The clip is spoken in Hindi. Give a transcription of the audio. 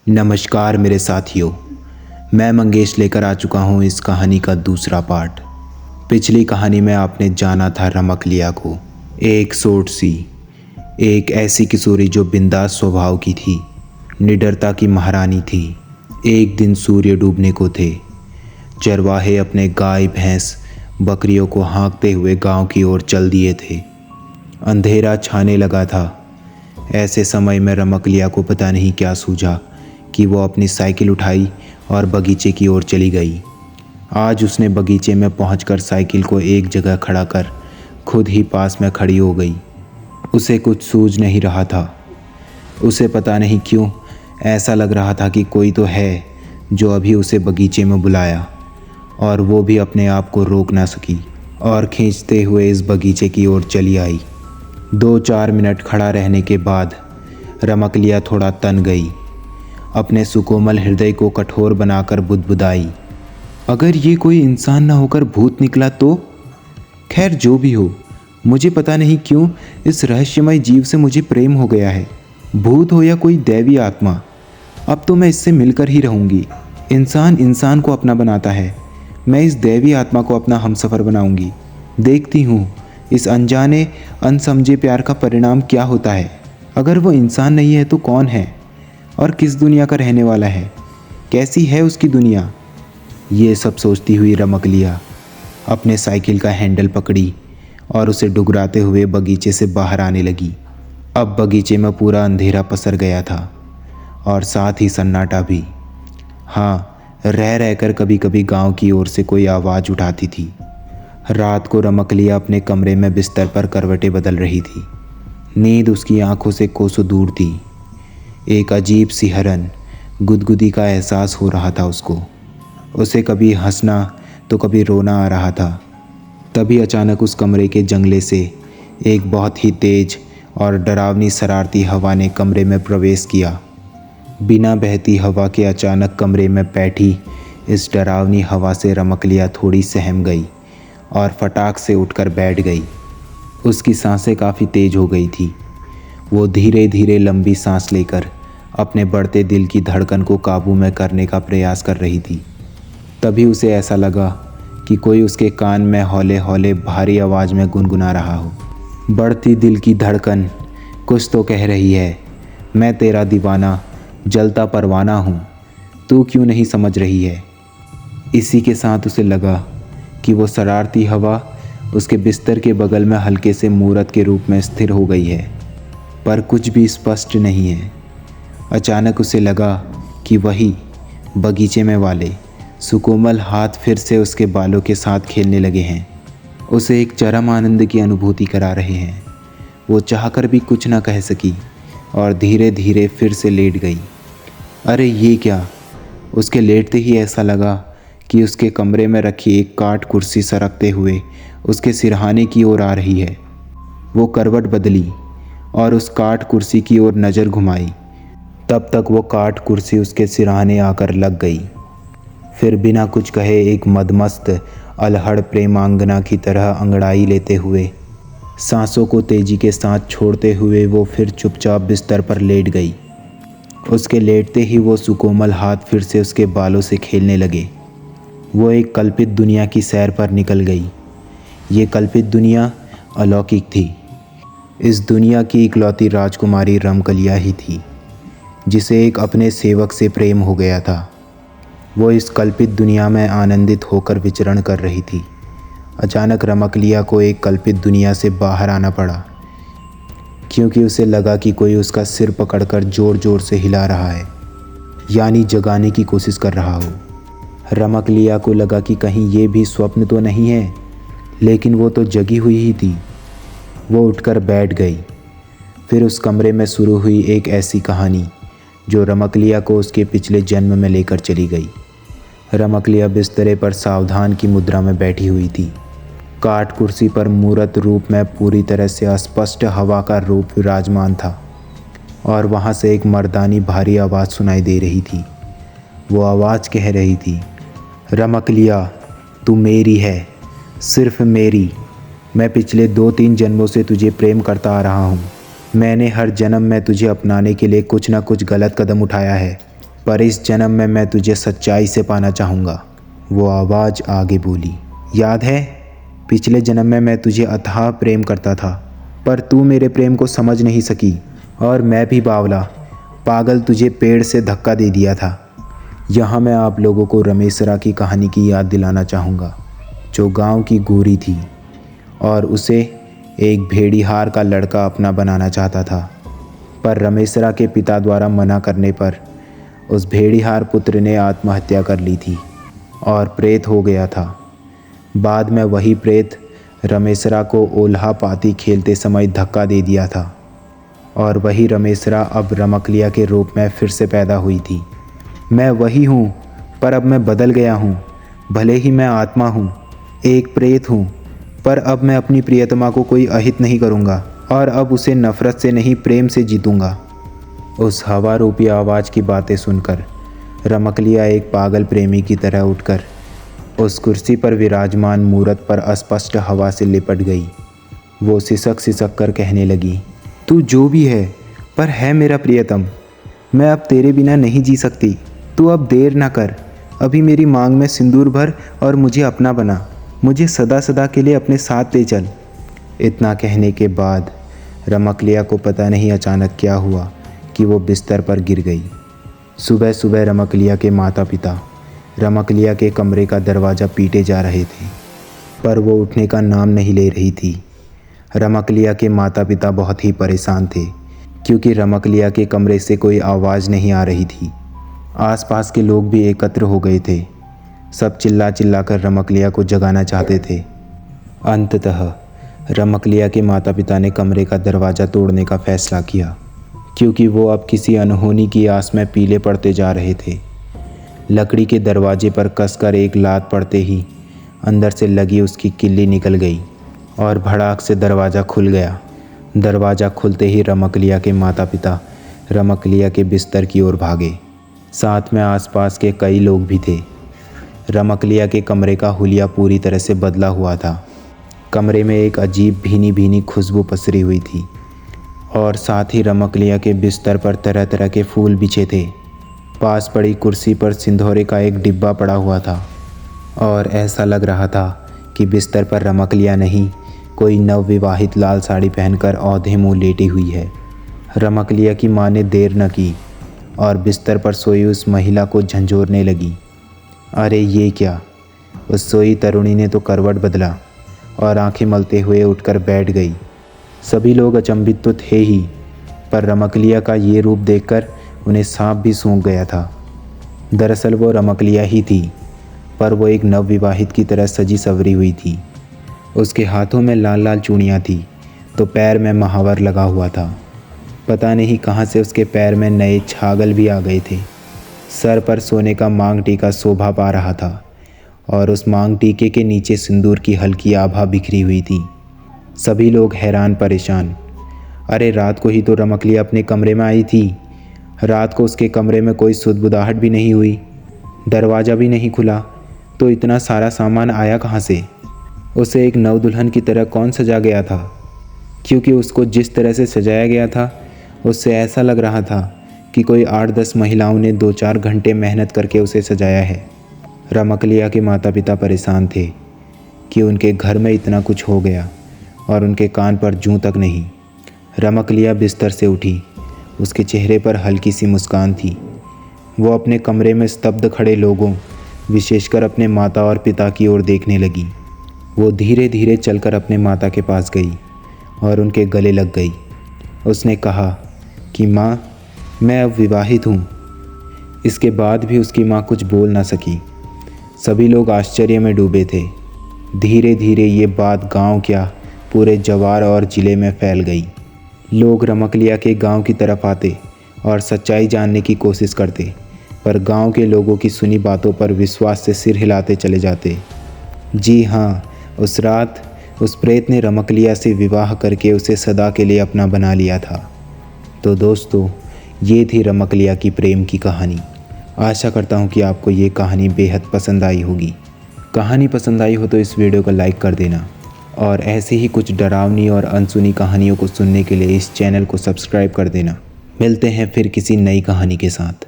नमस्कार मेरे साथियों, मैं मंगेश लेकर आ चुका हूँ इस कहानी का दूसरा पार्ट। पिछली कहानी में आपने जाना था रमकलिया को, एक सोट सी, एक ऐसी किशोरी जो बिंदास स्वभाव की थी, निडरता की महारानी थी। एक दिन सूर्य डूबने को थे। चरवाहे अपने गाय भैंस बकरियों को हाँकते हुए गांव की ओर चल दिए थे। अंधेरा छाने लगा था। ऐसे समय में रमकलिया को पता नहीं क्या सूझा कि वो अपनी साइकिल उठाई और बगीचे की ओर चली गई। आज उसने बगीचे में पहुंचकर साइकिल को एक जगह खड़ा कर खुद ही पास में खड़ी हो गई। उसे कुछ सूझ नहीं रहा था। उसे पता नहीं क्यों ऐसा लग रहा था कि कोई तो है जो अभी उसे बगीचे में बुलाया, और वो भी अपने आप को रोक ना सकी और खींचते हुए इस बगीचे की ओर चली आई। 2-4 मिनट खड़ा रहने के बाद रमकलिया थोड़ा तन गई। अपने सुकोमल हृदय को कठोर बनाकर बुदबुदाई, अगर ये कोई इंसान ना होकर भूत निकला तो? खैर जो भी हो, मुझे पता नहीं क्यों इस रहस्यमय जीव से मुझे प्रेम हो गया है। भूत हो या कोई दैवी आत्मा, अब तो मैं इससे मिलकर ही रहूँगी। इंसान इंसान को अपना बनाता है, मैं इस दैवी आत्मा को अपना हमसफ़र बनाऊँगी। देखती हूँ इस अनजाने अनसमझे प्यार का परिणाम क्या होता है। अगर वो इंसान नहीं है तो कौन है, और किस दुनिया का रहने वाला है, कैसी है उसकी दुनिया। ये सब सोचती हुई रमकलिया अपने साइकिल का हैंडल पकड़ी और उसे डुगराते हुए बगीचे से बाहर आने लगी। अब बगीचे में पूरा अंधेरा पसर गया था और साथ ही सन्नाटा भी। हाँ, रह रहकर कभी कभी गांव की ओर से कोई आवाज़ उठाती थी। रात को रमकलिया अपने कमरे में बिस्तर पर करवटें बदल रही थी। नींद उसकी आंखों से कोसों दूर थी। एक अजीब सी हरन गुदगुदी का एहसास हो रहा था उसको। उसे कभी हंसना तो कभी रोना आ रहा था। तभी अचानक उस कमरे के जंगले से एक बहुत ही तेज और डरावनी शरारती हवा ने कमरे में प्रवेश किया। बिना बहती हवा के अचानक कमरे में बैठी इस डरावनी हवा से रमकलिया थोड़ी सहम गई और फटाक से उठकर बैठ गई। उसकी सांसें काफ़ी तेज हो गई थी। वो धीरे धीरे लंबी सांस लेकर अपने बढ़ते दिल की धड़कन को काबू में करने का प्रयास कर रही थी। तभी उसे ऐसा लगा कि कोई उसके कान में हौले हौले भारी आवाज़ में गुनगुना रहा हो। बढ़ती दिल की धड़कन कुछ तो कह रही है, मैं तेरा दीवाना जलता परवाना हूँ, तू क्यों नहीं समझ रही है। इसी के साथ उसे लगा कि वो शरारती हवा उसके बिस्तर के बगल में हल्के से मूरत के रूप में स्थिर हो गई है, पर कुछ भी स्पष्ट नहीं है। अचानक उसे लगा कि वही बगीचे में वाले सुकोमल हाथ फिर से उसके बालों के साथ खेलने लगे हैं। उसे एक चरम आनंद की अनुभूति करा रहे हैं। वो चाहकर भी कुछ ना कह सकी और धीरे धीरे फिर से लेट गई। अरे ये क्या! उसके लेटते ही ऐसा लगा कि उसके कमरे में रखी एक काठ कुर्सी सरकते हुए उसके सिरहाने की ओर आ रही है। वो करवट बदली और उस काठ कुर्सी की ओर नज़र घुमाई। तब तक वो काठ कुर्सी उसके सिरहाने आकर लग गई। फिर बिना कुछ कहे एक मदमस्त अलहड़ प्रेमांगना की तरह अंगड़ाई लेते हुए, सांसों को तेजी के साथ छोड़ते हुए वो फिर चुपचाप बिस्तर पर लेट गई। उसके लेटते ही वो सुकोमल हाथ फिर से उसके बालों से खेलने लगे। वो एक कल्पित दुनिया की सैर पर निकल गई। ये कल्पित दुनिया अलौकिक थी। इस दुनिया की इकलौती राजकुमारी रमकलिया ही थी, जिसे एक अपने सेवक से प्रेम हो गया था। वो इस कल्पित दुनिया में आनंदित होकर विचरण कर रही थी। अचानक रमकलिया को एक कल्पित दुनिया से बाहर आना पड़ा, क्योंकि उसे लगा कि कोई उसका सिर पकड़कर ज़ोर ज़ोर से हिला रहा है, यानी जगाने की कोशिश कर रहा हो। रमकलिया को लगा कि कहीं ये भी स्वप्न तो नहीं है, लेकिन वो तो जगी हुई ही थी। वो उठकर बैठ गई। फिर उस कमरे में शुरू हुई एक ऐसी कहानी जो रमकलिया को उसके पिछले जन्म में लेकर चली गई। रमकलिया बिस्तरे पर सावधान की मुद्रा में बैठी हुई थी। काठ कुर्सी पर मूरत रूप में पूरी तरह से अस्पष्ट हवा का रूप विराजमान था, और वहाँ से एक मर्दानी भारी आवाज़ सुनाई दे रही थी। वो आवाज़ कह रही थी, रमकलिया तू मेरी है, सिर्फ मेरी। मैं पिछले 2-3 जन्मों से तुझे प्रेम करता आ रहा हूँ। मैंने हर जन्म में तुझे अपनाने के लिए कुछ ना कुछ गलत कदम उठाया है, पर इस जन्म में मैं तुझे सच्चाई से पाना चाहूँगा। वो आवाज़ आगे बोली, याद है पिछले जन्म में मैं तुझे अथाह प्रेम करता था, पर तू मेरे प्रेम को समझ नहीं सकी और मैं भी बावला पागल तुझे पेड़ से धक्का दे दिया था। यहाँ मैं आप लोगों को रमेशरा की कहानी की याद दिलाना चाहूँगा, जो गांव की गोरी थी और उसे एक भेड़िहार का लड़का अपना बनाना चाहता था, पर रमेशरा के पिता द्वारा मना करने पर उस भेड़िहार पुत्र ने आत्महत्या कर ली थी और प्रेत हो गया था। बाद में वही प्रेत रमेशरा को ओल्हा पाती खेलते समय धक्का दे दिया था और वही रमेशरा अब रमकलिया के रूप में फिर से पैदा हुई थी। मैं वही हूँ, पर अब मैं बदल गया हूँ। भले ही मैं आत्मा हूँ, एक प्रेत हूँ, पर अब मैं अपनी प्रियतमा को कोई अहित नहीं करूँगा और अब उसे नफ़रत से नहीं प्रेम से जीतूँगा। उस हवा रूपी आवाज़ की बातें सुनकर रमकलिया एक पागल प्रेमी की तरह उठकर उस कुर्सी पर विराजमान मूरत पर अस्पष्ट हवा से लिपट गई। वो सिसक सिसक कर कहने लगी, तू जो भी है पर है मेरा प्रियतम, मैं अब तेरे बिना नहीं जी सकती। तू अब देर ना कर, अभी मेरी मांग में सिंदूर भर और मुझे अपना बना, मुझे सदा सदा के लिए अपने साथ ले चल। इतना कहने के बाद रमकलिया को पता नहीं अचानक क्या हुआ कि वो बिस्तर पर गिर गई। सुबह सुबह रमकलिया के माता पिता रमकलिया के कमरे का दरवाज़ा पीटे जा रहे थे, पर वो उठने का नाम नहीं ले रही थी। रमकलिया के माता पिता बहुत ही परेशान थे, क्योंकि रमकलिया के कमरे से कोई आवाज़ नहीं आ रही थी। आसपास के लोग भी एकत्र हो गए थे, सब चिल्ला चिल्ला कर रमकलिया को जगाना चाहते थे। अंततः रमकलिया के माता पिता ने कमरे का दरवाज़ा तोड़ने का फैसला किया, क्योंकि वो अब किसी अनहोनी की आस में पीले पड़ते जा रहे थे। लकड़ी के दरवाजे पर कसकर एक लात पड़ते ही अंदर से लगी उसकी किल्ली निकल गई और भड़ाक से दरवाज़ा खुल गया। दरवाज़ा खुलते ही रमकलिया के माता पिता रमकलिया के बिस्तर की ओर भागे। साथ में आसपास के कई लोग भी थे। रमकलिया के कमरे का हुलिया पूरी तरह से बदला हुआ था। कमरे में एक अजीब भीनी भीनी खुशबू पसरी हुई थी और साथ ही रमकलिया के बिस्तर पर तरह तरह के फूल बिछे थे। पास पड़ी कुर्सी पर सिंदूर का एक डिब्बा पड़ा हुआ था और ऐसा लग रहा था कि बिस्तर पर रमकलिया नहीं, कोई नवविवाहित लाल साड़ी पहनकर औंधे मुँह लेटी हुई है। रमकलिया की माँ ने देर न की और बिस्तर पर सोई उस महिला को झंझोरने लगी। अरे ये क्या! उस सोई तरुणी ने तो करवट बदला और आंखें मलते हुए उठकर बैठ गई। सभी लोग अचंभित तो थे ही, पर रमकलिया का ये रूप देखकर उन्हें सांप भी सूंघ गया था। दरअसल वो रमकलिया ही थी, पर वो एक नवविवाहित की तरह सजी सवरी हुई थी। उसके हाथों में लाल लाल चूड़ियाँ थी, तो पैर में महावर लगा हुआ था। पता नहीं कहाँ से उसके पैर में नए छागल भी आ गए थे। सर पर सोने का मांग टीका शोभा पा रहा था और उस मांग टीके के नीचे सिंदूर की हल्की आभा बिखरी हुई थी। सभी लोग हैरान परेशान। अरे रात को ही तो रमकलिया अपने कमरे में आई थी। रात को उसके कमरे में कोई सुदबुदाहट भी नहीं हुई, दरवाज़ा भी नहीं खुला, तो इतना सारा सामान आया कहाँ से? उसे एक नवदुल्हन की तरह कौन सजा गया था? क्योंकि उसको जिस तरह से सजाया गया था, उससे ऐसा लग रहा था कि कोई 8-10 महिलाओं ने 2-4 घंटे मेहनत करके उसे सजाया है। रमकलिया के माता पिता परेशान थे कि उनके घर में इतना कुछ हो गया और उनके कान पर जूं तक नहीं। रमकलिया बिस्तर से उठी, उसके चेहरे पर हल्की सी मुस्कान थी। वो अपने कमरे में स्तब्ध खड़े लोगों, विशेषकर अपने माता और पिता की ओर देखने लगी। वो धीरे धीरे चलकर अपने माता के पास गई और उनके गले लग गई। उसने कहा कि माँ, मैं अब विवाहित हूँ। इसके बाद भी उसकी माँ कुछ बोल ना सकी। सभी लोग आश्चर्य में डूबे थे। धीरे धीरे ये बात गांव क्या, पूरे जवार और ज़िले में फैल गई। लोग रमकलिया के गांव की तरफ आते और सच्चाई जानने की कोशिश करते, पर गांव के लोगों की सुनी बातों पर विश्वास से सिर हिलाते चले जाते। जी हाँ, उस रात उस प्रेत ने रमकलिया से विवाह करके उसे सदा के लिए अपना बना लिया था। तो दोस्तों, ये थी रमकलिया की प्रेम की कहानी। आशा करता हूँ कि आपको ये कहानी बेहद पसंद आई होगी। कहानी पसंद आई हो तो इस वीडियो को लाइक कर देना और ऐसे ही कुछ डरावनी और अनसुनी कहानियों को सुनने के लिए इस चैनल को सब्सक्राइब कर देना। मिलते हैं फिर किसी नई कहानी के साथ।